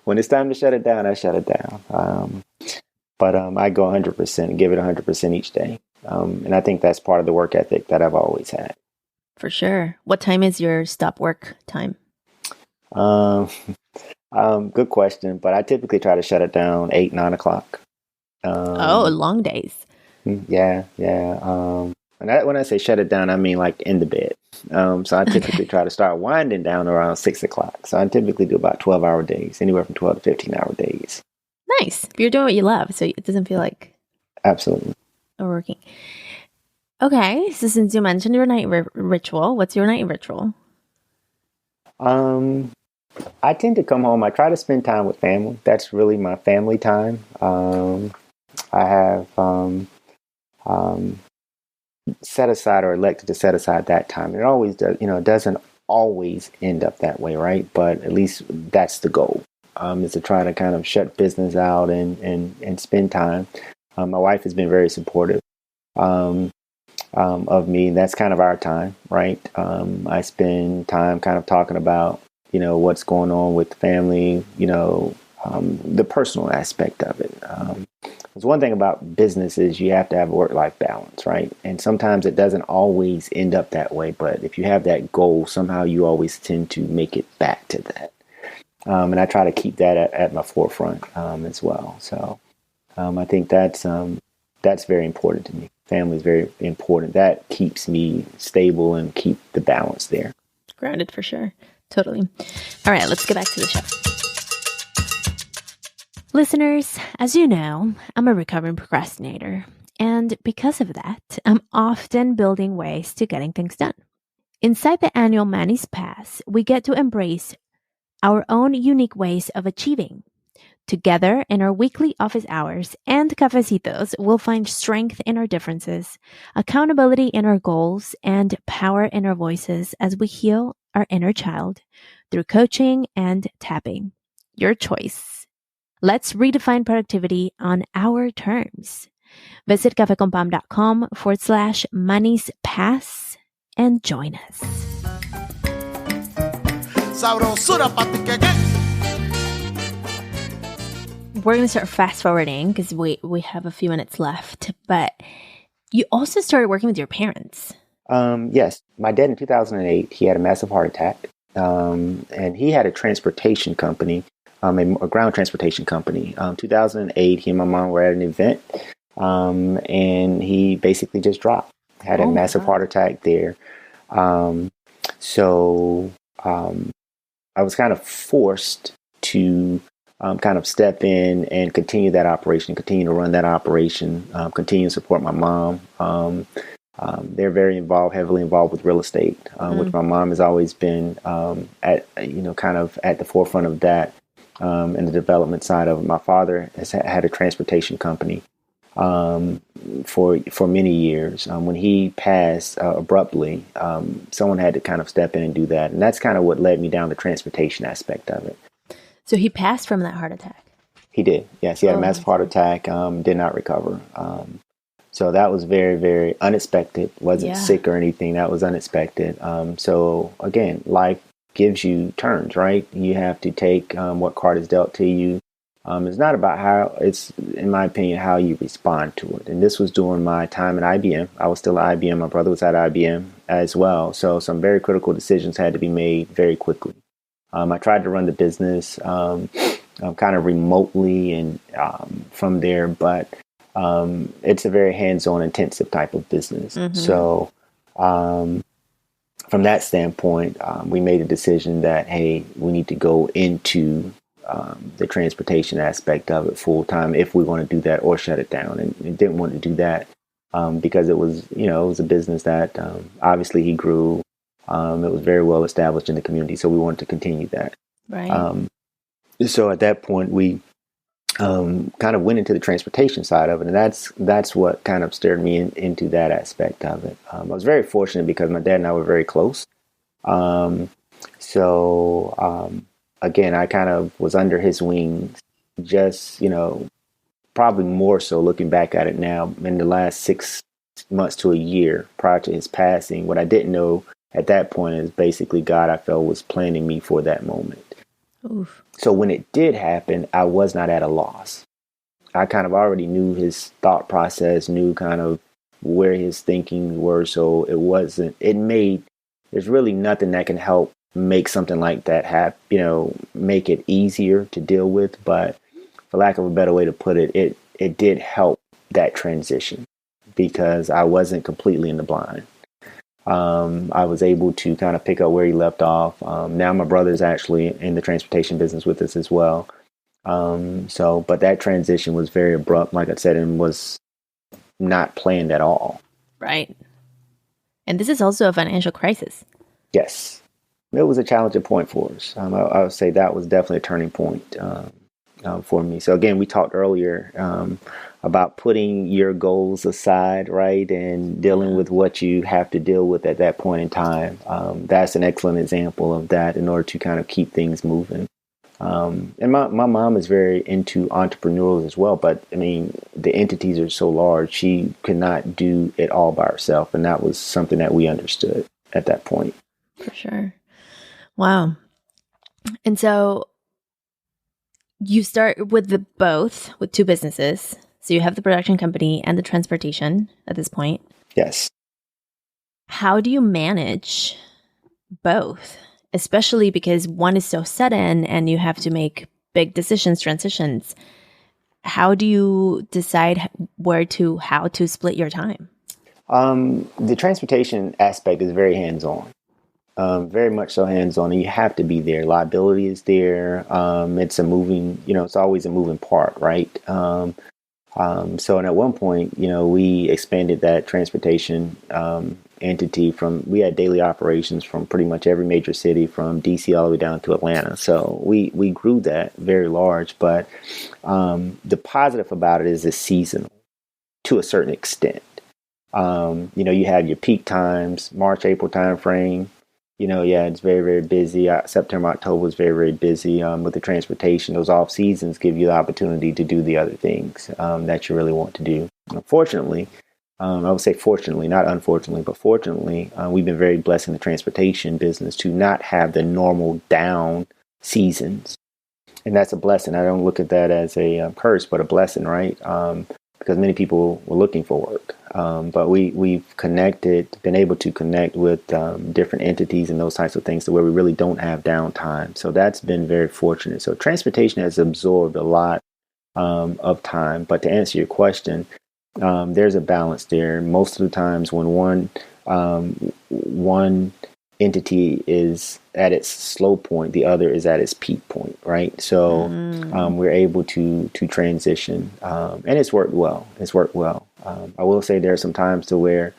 When it's time to shut it down, I shut it down. But I go 100%, give it 100% each day. And I think that's part of the work ethic that I've always had. For sure. What time is your stop work time? Good question, but I typically try to shut it down 8-9 o'clock. Long days. Yeah. And when I say shut it down, I mean like in the bed. So I typically try to start winding down around 6 o'clock. So I typically do about 12-hour days, anywhere from 12 to 15-hour days. Nice. You're doing what you love, so it doesn't feel like absolutely working. Okay, so since you mentioned your night ritual, what's your night ritual? I tend to come home. I try to spend time with family. That's really my family time. I have set aside or elected to set aside that time. It always does, it doesn't always end up that way, right? But at least that's the goal, is to try to kind of shut business out and spend time. My wife has been very supportive of me. That's kind of our time, right? I spend time kind of talking about, what's going on with the family, the personal aspect of it. There's one thing about business is you have to have a work-life balance, right? And sometimes it doesn't always end up that way, but if you have that goal, somehow you always tend to make it back to that. And I try to keep that at my forefront as well. So I think that's very important to me. Family is very important. That keeps me stable and keep the balance there. Grounded for sure. Totally. All right, let's get back to the show. Listeners, as you know, I'm a recovering procrastinator. And because of that, I'm often building ways to getting things done. Inside the annual Manny's Pass, we get to embrace our own unique ways of achieving. Together in our weekly office hours and cafecitos, we'll find strength in our differences, accountability in our goals, and power in our voices as we heal our inner child through coaching and tapping. Your choice. Let's redefine productivity on our terms. Visit cafeconpam.com/Manny's Pass and join us. We're going to start fast forwarding because we have a few minutes left, but you also started working with your parents. Yes. My dad in 2008, he had a massive heart attack, and he had a transportation company, a ground transportation company. 2008, he and my mom were at an event, and he basically just dropped, had a massive heart attack there. So I was kind of forced to kind of step in and continue that operation, continue to run that operation, continue to support my mom. They're very heavily involved with real estate, which my mom has always been kind of at the forefront of that, and the development side of it. My father has had a transportation company for many years. When he passed abruptly, someone had to kind of step in and do that, and that's kind of what led me down the transportation aspect of it. So he passed from that heart attack? He did, yes. He had a massive heart attack, did not recover. So that was very, very unexpected. Wasn't sick or anything. That was unexpected. So again, life gives you turns, right? You have to take what card is dealt to you. It's not about it's, in my opinion, how you respond to it. And this was during my time at IBM. I was still at IBM. My brother was at IBM as well. So some very critical decisions had to be made very quickly. I tried to run the business kind of remotely and from there, but it's a very hands-on, intensive type of business. Mm-hmm. So from that standpoint, we made a decision that, hey, we need to go into the transportation aspect of it full time if we want to do that, or shut it down. And we didn't want to do that because it was a business that obviously he grew. It was very well established in the community, so we wanted to continue that. Right. So at that point, we kind of went into the transportation side of it, and that's what kind of steered me into that aspect of it. I was very fortunate because my dad and I were very close. Again, I kind of was under his wings, just, probably more so looking back at it now in the last 6 months to a year prior to his passing. What I didn't know at that point is basically God, I felt, was planning me for that moment. Oof. So when it did happen, I was not at a loss. I kind of already knew his thought process, knew kind of where his thinking were. So there's really nothing that can help make something like that happen, make it easier to deal with. But for lack of a better way to put it, it did help that transition because I wasn't completely in the blind. I was able to kind of pick up where he left off. Now my brother's actually in the transportation business with us as well. But that transition was very abrupt, like I said, and was not planned at all. Right. And this is also a financial crisis. Yes. It was a challenging point for us. I would say that was definitely a turning point for me. So again, we talked earlier about putting your goals aside, right, and dealing with what you have to deal with at that point in time. That's an excellent example of that in order to kind of keep things moving. And my mom is very into entrepreneurial as well, but I mean, the entities are so large, she could not do it all by herself. And that was something that we understood at that point. For sure. Wow. And so you start with both with two businesses. So you have the production company and the transportation at this point. Yes. How do you manage both? Especially because one is so sudden and you have to make big decisions, transitions. How do you decide how to split your time? The transportation aspect is very hands-on. Very much so hands-on, and you have to be there. Liability is there. It's a moving, it's always a moving part, right? So, and at one point, we expanded that transportation entity we had daily operations from pretty much every major city, from DC all the way down to Atlanta. So we grew that very large, but the positive about it is it's seasonal to a certain extent. You have your peak times, March, April timeframe. It's very, very busy. September, October is very, very busy with the transportation. Those off seasons give you the opportunity to do the other things that you really want to do. Unfortunately, I would say fortunately, not unfortunately, but fortunately, we've been very blessed in the transportation business to not have the normal down seasons. And that's a blessing. I don't look at that as a curse, but a blessing, right? Because many people were looking for work. But we've been able to connect with different entities and those types of things to where we really don't have downtime. So that's been very fortunate. So transportation has absorbed a lot of time. But to answer your question, there's a balance there. Most of the times when one entity is at its slow point, the other is at its peak point, right? So we're able to transition, and it's worked well. I will say there are some times to where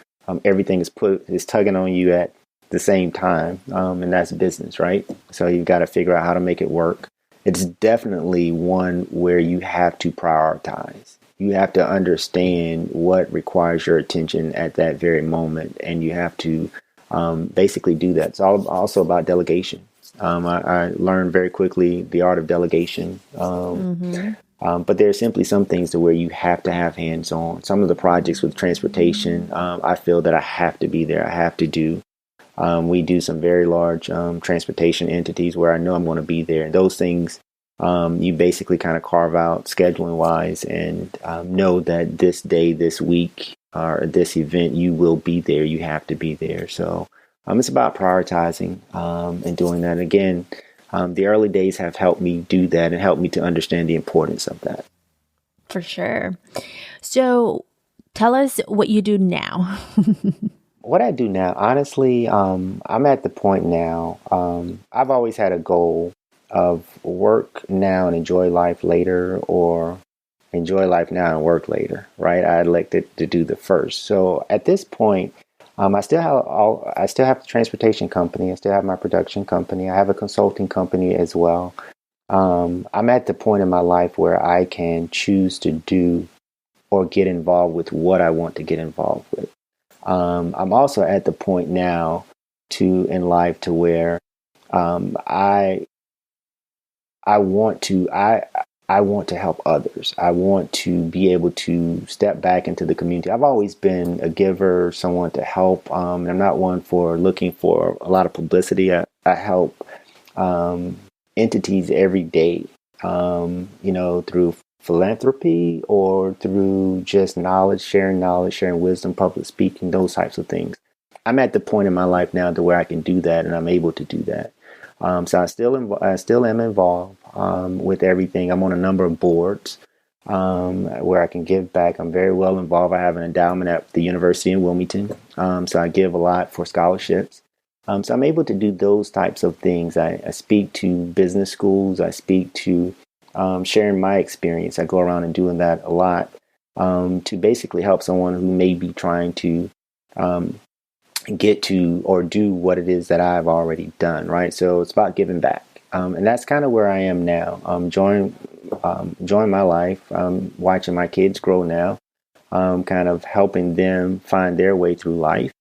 everything is tugging on you at the same time, and that's business, right? So you've got to figure out how to make it work. It's definitely one where you have to prioritize. You have to understand what requires your attention at that very moment, and you have to basically do that. It's also about delegation. I learned very quickly the art of delegation. But there are simply some things to where you have to have hands on. Some of the projects with transportation, I feel that I have to be there. I have to do. We do some very large transportation entities where I know I'm going to be there. And those things, you basically kind of carve out scheduling wise and know that this day, this week, or this event, you will be there. You have to be there. So it's about prioritizing and doing that. Again, the early days have helped me do that and helped me to understand the importance of that. For sure. So tell us what you do now. What I do now, honestly, I'm at the point now. I've always had a goal of work now and enjoy life later, or enjoy life now and work later, right? I elected to do the first. So at this point, I still have the transportation company. I still have my production company. I have a consulting company as well. I'm at the point in my life where I can choose to do or get involved with what I want to get involved with. I'm also at the point now in life to where I want to help others. I want to be able to step back into the community. I've always been a giver, someone to help. And I'm not one for looking for a lot of publicity. I help entities every day, through philanthropy or through just sharing wisdom, public speaking, those types of things. I'm at the point in my life now to where I can do that, and I'm able to do that. So I still am involved with everything. I'm on a number of boards where I can give back. I'm very well involved. I have an endowment at the University in Wilmington, so I give a lot for scholarships. So I'm able to do those types of things. I speak to business schools. I speak to sharing my experience. I go around and doing that a lot to basically help someone who may be trying to get to or do what it is that I've already done, right? So it's about giving back. And that's kind of where I am now. enjoying my life, watching my kids grow now, kind of helping them find their way through life,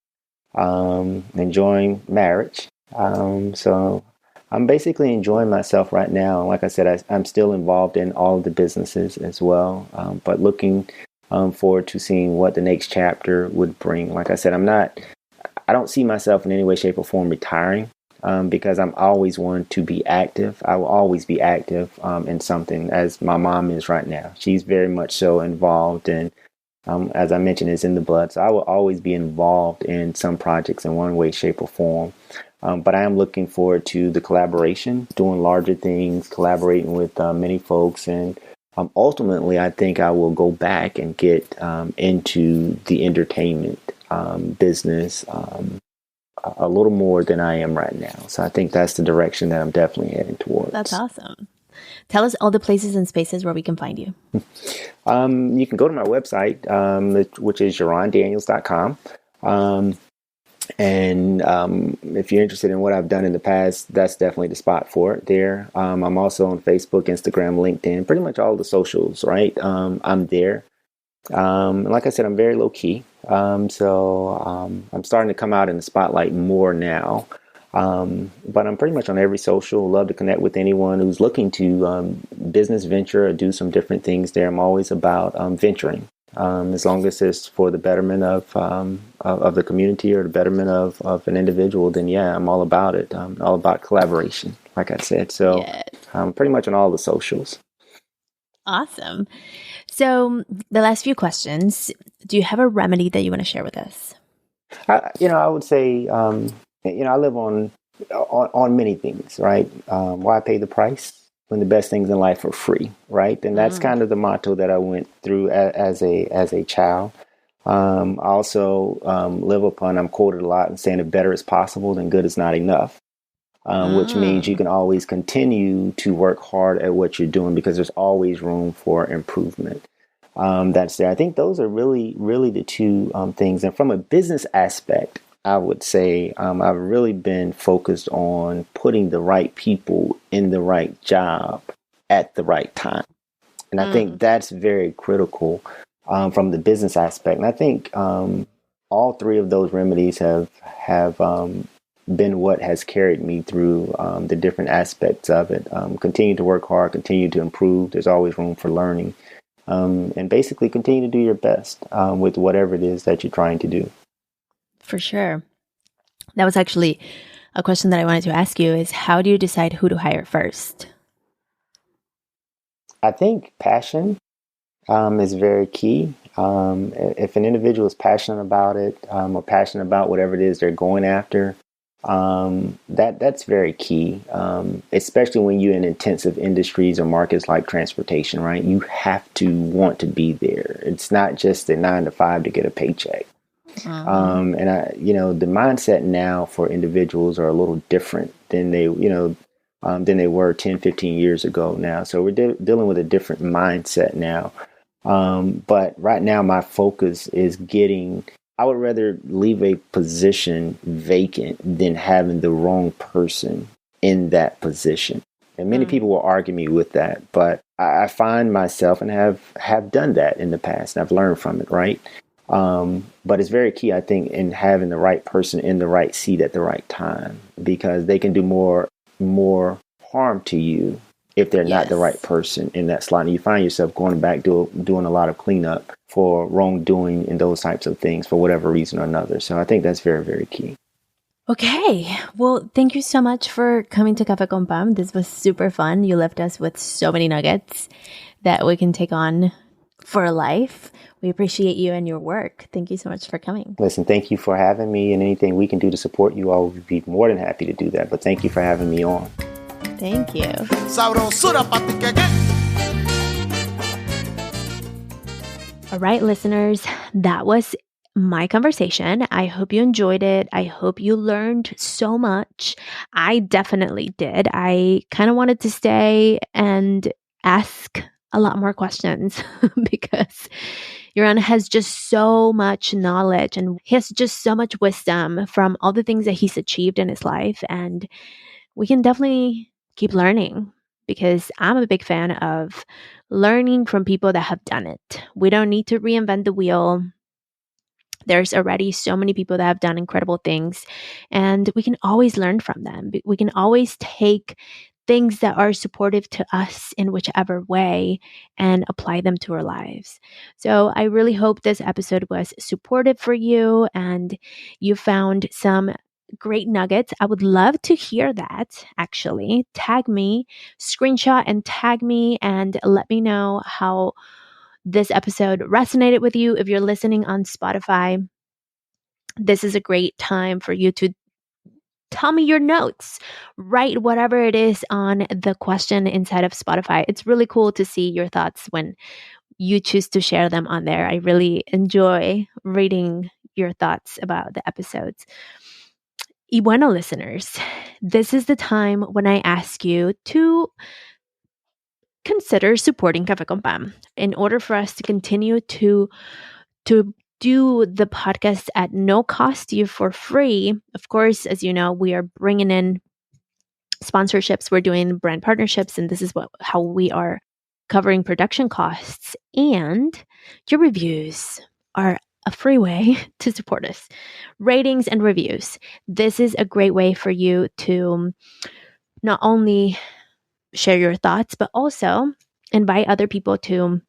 enjoying marriage. So I'm basically enjoying myself right now. Like I said, I'm still involved in all of the businesses as well, but looking forward to seeing what the next chapter would bring. Like I said, I don't see myself in any way, shape, or form retiring. Because I'm always one to be active. I will always be active in something, as my mom is right now. She's very much so involved, and as I mentioned, it's in the blood. So I will always be involved in some projects in one way, shape, or form. But I am looking forward to the collaboration, doing larger things, collaborating with many folks, and ultimately, I think I will go back and get into the entertainment business. A little more than I am right now. So I think that's the direction that I'm definitely heading towards. That's awesome. Tell us all the places and spaces where we can find you. You can go to my website, which is EuranDaniels.com. And if you're interested in what I've done in the past, that's definitely the spot for it there. I'm also on Facebook, Instagram, LinkedIn, pretty much all the socials, right? I'm there. Like I said, I'm very low key. So I'm starting to come out in the spotlight more now. But I'm pretty much on every social. Love to connect with anyone who's looking to business venture or do some different things there. I'm always about venturing. As long as it's for the betterment of the community or the betterment of an individual, then yeah, I'm all about it. All about collaboration, like I said. So I'm pretty much on all the socials. Awesome. So the last few questions, do you have a remedy that you want to share with us? I would say, I live on many things, right? Why pay the price when the best things in life are free, right? And that's kind of the motto that I went through as a child. I also live upon, I'm quoted a lot in saying, if better is possible, then good is not enough. Which means you can always continue to work hard at what you're doing because there's always room for improvement. That's there. I think those are really, really the two things. And from a business aspect, I would say I've really been focused on putting the right people in the right job at the right time. And I think that's very critical from the business aspect. And I think all three of those remedies have been what has carried me through the different aspects of it. Continue to work hard, continue to improve. There's always room for learning. And basically continue to do your best with whatever it is that you're trying to do. For sure. That was actually a question that I wanted to ask you is how do you decide who to hire first? I think passion is very key. If an individual is passionate about it or passionate about whatever it is they're going after, that's very key, especially when you're in intensive industries or markets like transportation, right? You have to want to be there. It's not just a 9 to 5 to get a paycheck. And the mindset now for individuals are a little different than they were 10, 15 years ago now. So we're dealing with a different mindset now. But right now my focus is I would rather leave a position vacant than having the wrong person in that position. And many people will argue me with that, but I find myself and have done that in the past. And I've learned from it, right? But it's very key, I think, in having the right person in the right seat at the right time, because they can do more harm to you if they're not the right person in that slot. And you find yourself going back doing a lot of cleanup for wrongdoing and those types of things for whatever reason or another. So I think that's very, very key. Okay. Well, thank you so much for coming to Café con Pam. This was super fun. You left us with so many nuggets that we can take on for life. We appreciate you and your work. Thank you so much for coming. Listen, thank you for having me, and anything we can do to support you, I would be more than happy to do that. But thank you for having me on. Thank you. All right, listeners, that was my conversation. I hope you enjoyed it. I hope you learned so much. I definitely did. I kind of wanted to stay and ask a lot more questions because Euran has just so much knowledge and he has just so much wisdom from all the things that he's achieved in his life. And we can definitely keep learning because I'm a big fan of learning from people that have done it. We don't need to reinvent the wheel. There's already so many people that have done incredible things, and we can always learn from them. We can always take things that are supportive to us in whichever way and apply them to our lives. So I really hope this episode was supportive for you and you found some great nuggets. I would love to hear that. Actually, tag me, screenshot and tag me, and let me know how this episode resonated with you. If you're listening on Spotify, this is a great time for you to tell me your notes. Write whatever it is on the question inside of Spotify. It's really cool to see your thoughts when you choose to share them on there. I really enjoy reading your thoughts about the episodes. Y bueno, listeners, this is the time when I ask you to consider supporting Café con Pam in order for us to continue to do the podcast at no cost to you for free. Of course, as you know, we are bringing in sponsorships, we're doing brand partnerships, and this is how we are covering production costs. And your reviews are a free way to support us. Ratings and reviews. This is a great way for you to not only share your thoughts, but also invite other people to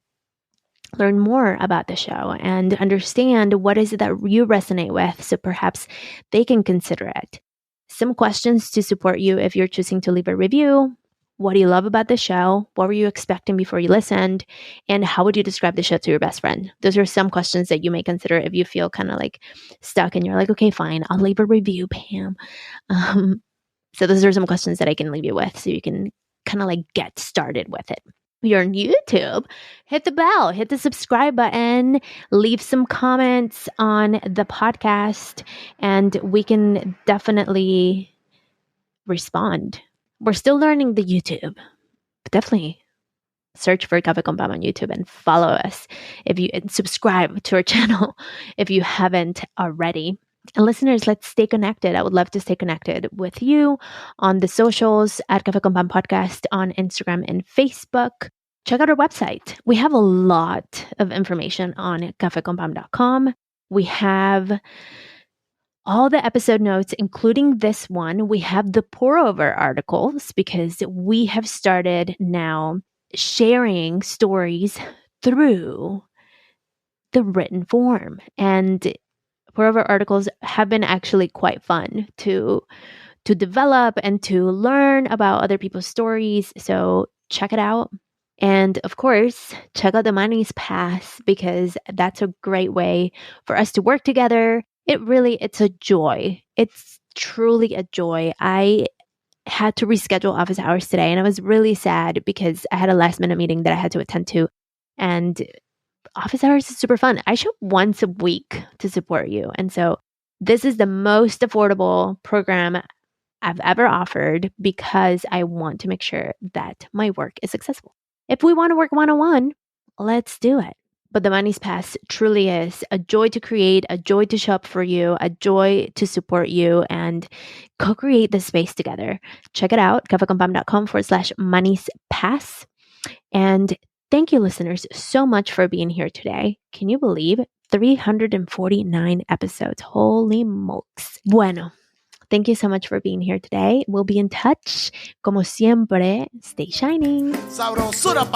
learn more about the show and understand what is it that you resonate with, so perhaps they can consider it. Some questions to support you if you're choosing to leave a review. What do you love about the show? What were you expecting before you listened? And how would you describe the show to your best friend? Those are some questions that you may consider if you feel kind of like stuck and you're like, okay, fine, I'll leave a review, Pam. So those are some questions that I can leave you with so you can kind of like get started with it. If you're on YouTube, hit the bell, hit the subscribe button, leave some comments on the podcast, and we can definitely respond. We're still learning the YouTube, but definitely search for Café con Pam on YouTube and follow us and subscribe to our channel if you haven't already. And listeners, let's stay connected. I would love to stay connected with you on the socials at Café con Pam Podcast on Instagram and Facebook. Check out our website. We have a lot of information on cafeconpam.com. We have all the episode notes, including this one. We have the pour over articles because we have started now sharing stories through the written form. And pour over articles have been actually quite fun to develop and to learn about other people's stories. So check it out. And of course, check out the Money's Pass because that's a great way for us to work together. It's a joy. It's truly a joy. I had to reschedule office hours today and I was really sad because I had a last minute meeting that I had to attend to. And office hours is super fun. I show up once a week to support you. And so this is the most affordable program I've ever offered because I want to make sure that my work is successful. If we want to work one-on-one, let's do it. But the Money's Pass truly is a joy to create, a joy to show up for you, a joy to support you and co-create this space together. Check it out, cafeconpam.com/Money's Pass. And thank you, listeners, so much for being here today. Can you believe 349 episodes? Holy smokes. Bueno, thank you so much for being here today. We'll be in touch. Como siempre, stay shining. Sabrosura,